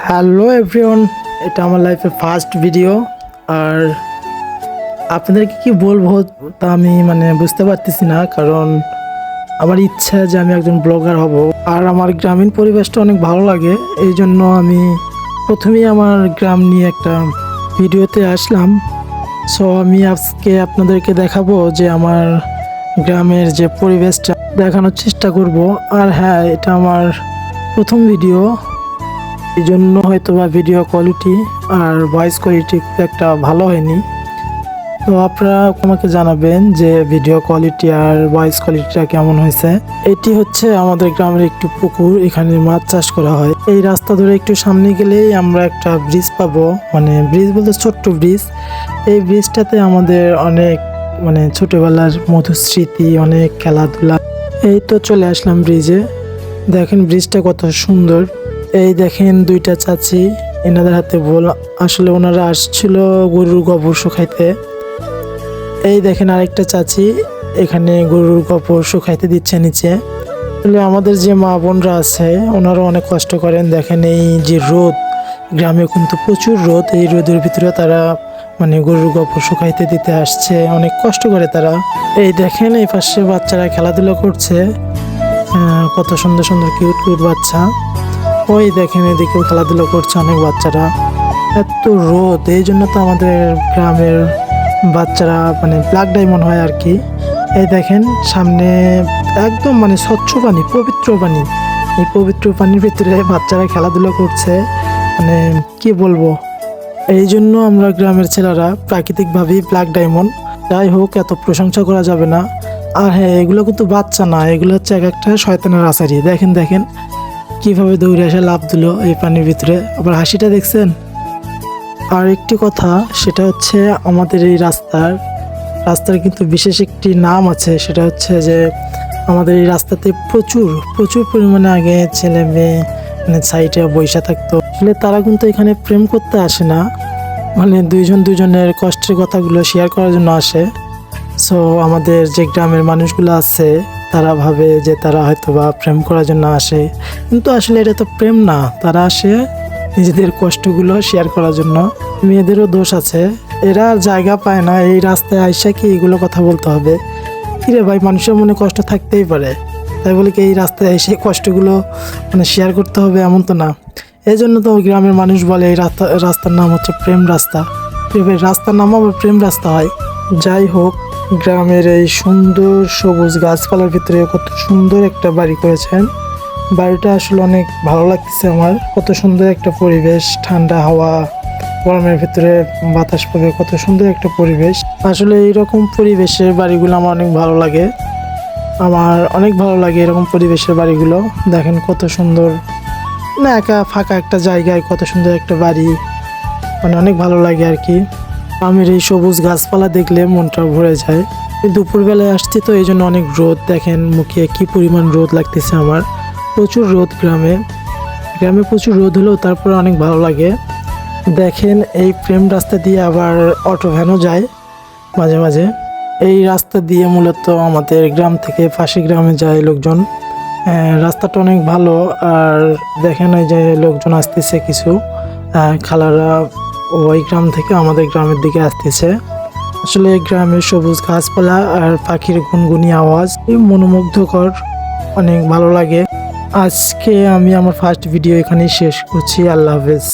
Hello everyone, এটা আমার লাইফের ফার্স্ট ভিডিও। আর আপনাদেরকে কি বলবো তা আমি বুঝতে পারতেছি না, কারণ আমার ইচ্ছা যে আমি একজন ব্লগার হব। আর আমার গ্রামীণ পরিবেশটা অনেক ভালো লাগে, এই জন্য আমি প্রথমেই আমার গ্রাম নিয়ে একটা ভিডিওতে আসলাম। সো আমি আজকে আপনাদেরকে দেখাবো যে আমার গ্রামের যে পরিবেশটা দেখানোর চেষ্টা করব। আর হ্যাঁ, এটা আমার প্রথম ভিডিও, এই জন্য হয়তো বা ভিডিও কোয়ালিটি আর ভয়েস কোয়ালিটি খুব একটা ভালো হয়নি। তো আপনারা আমাকে জানাবেন যে ভিডিও কোয়ালিটি আর ভয়েস কোয়ালিটিটা কেমন হয়েছে। এটি হচ্ছে আমাদের গ্রামের একটু পুকুর, এখানে মাছ চাষ করা হয়। এই রাস্তা ধরে একটু সামনে গেলেই আমরা একটা ব্রিজ পাবো, ব্রিজ বলতে ছোট্ট ব্রিজ। এই ব্রিজটাতে আমাদের অনেক ছোটবেলার মধুর স্মৃতি, অনেক খেলাধুলা। এই তো চলে আসলাম ব্রিজে। দেখেন ব্রিজটা কত সুন্দর। এই দেখেন দুইটা চাচি, এনাদের হাতে বল, আসলে ওনারা আসছিল গরুর গোবর শুকাইতে। এই দেখেন আরেকটা চাচি এখানে গরুর গোবর শুকাইতে দিচ্ছে নিচে। আসলে আমাদের যে মা বোনরা আছে ওনারা অনেক কষ্ট করেন। দেখেন এই যে রোদ, গ্রামে কিন্তু প্রচুর রোদ, এই রোদের ভিতরে তারা গরুর গোবর শুকাইতে দিতে আসছে, অনেক কষ্ট করে তারা। এই দেখেন এই পাশে বাচ্চারা খেলাধুলা করছে, কত সুন্দর সুন্দর কিউট কিউট বাচ্চা। ওই দেখেন এদিকেও খেলাধুলা করছে অনেক বাচ্চারা। এত রোদ, এই জন্য তো আমাদের গ্রামের বাচ্চারা ব্ল্যাক ডায়মন্ড হয় আর কি। এই দেখেন সামনে একদম স্বচ্ছ পানি, পবিত্র পানি। এই পবিত্র পানির ভিতরে বাচ্চারা খেলাধুলা করছে, কি বলবো। এই জন্য আমরা গ্রামের ছেলেরা প্রাকৃতিকভাবেই ব্ল্যাক ডায়মন্ড। যাই হোক, এত প্রশংসা করা যাবে না। আর হ্যাঁ, এগুলো কিন্তু বাচ্চা না, এগুলো হচ্ছে এক একটা শয়তানের আছাড়ি। দেখেন দেখেন কিভাবে দৌড়ে এসে লাফ দিল এই পানির ভিতরে, আবার হাসিটা দেখছেন। আর একটি কথা, সেটা হচ্ছে আমাদের এই রাস্তার কিন্তু বিশেষ একটি নাম আছে। সেটা হচ্ছে যে আমাদের এই রাস্তাতে প্রচুর প্রচুর পরিমাণে আগে ছেলে মেয়ে সাইডে বৈশা থাকতো। আসলে তারা কিন্তু এখানে প্রেম করতে আসে না, দুজনের কষ্টের কথাগুলো শেয়ার করার জন্য আসে। সো আমাদের যে গ্রামের মানুষগুলো আছে তারা ভাবে যে তারা হয়তো বা প্রেম করার জন্য আসে, কিন্তু আসলে এটা তো প্রেম না, তারা আসে নিজেদের কষ্টগুলো শেয়ার করার জন্য। মেয়েদেরও দোষ আছে, এরা আর জায়গা পায় না এই রাস্তায় আইসা কি এগুলো কথা বলতে হবে। কিরে ভাই, মানুষের মনে কষ্ট থাকতেই পারে, তাই বলে কি এই রাস্তায় এসে কষ্টগুলো শেয়ার করতে হবে এমন তো না। এই জন্য তো গ্রামের মানুষ বলে এই রাস্তার নাম হচ্ছে প্রেম রাস্তা। রাস্তার নাম আবার প্রেম রাস্তা হয়। যাই হোক, গ্রামের এই সুন্দর সবুজ গাছপালার ভিতরে কত সুন্দর একটা বাড়ি করেছেন। বাড়িটা আসলে অনেক ভালো লাগতেছে আমার। কত সুন্দর একটা পরিবেশ, ঠান্ডা হাওয়া, গরমের ভিতরে বাতাস পাবে, কত সুন্দর একটা পরিবেশ। আসলে এইরকম পরিবেশের বাড়িগুলো আমার অনেক ভালো লাগে, এরকম পরিবেশের বাড়িগুলো। দেখেন কত সুন্দর, একা ফাঁকা একটা জায়গায় কত সুন্দর একটা বাড়ি, অনেক ভালো লাগে আর কি। আমের এই সবুজ গাছপালা দেখলে মনটা ভরে যায়। দুপুরবেলায় আসছি তো এই জন্য অনেক রোদ, দেখেন মুখে কি পরিমাণ রোদ লাগতেছে আমার। প্রচুর রোদ গ্রামে প্রচুর রোদ হলেও তারপরে অনেক ভালো লাগে। দেখেন এই প্রেম রাস্তা দিয়ে আবার অটো ভ্যানও যায় মাঝে মাঝে। এই রাস্তা দিয়ে মূলত আমাদের গ্রাম থেকে পাশের গ্রামে যায় লোকজন। রাস্তাটা অনেক ভালো। আর দেখেন ওই যে লোকজন আসতেছে, কিছু খালারা ওই গ্রাম থেকে আমাদের গ্রামের দিকে আসতেছে। আসলে গ্রামের সবুজ গাছপালা আর পাখির গুনগুনি আওয়াজ মনোমুগ্ধকর, অনেক ভালো লাগে। আজকে আমি আমার ফার্স্ট ভিডিও এখানেই শেষ করছি। আল্লাহ হাফেজ।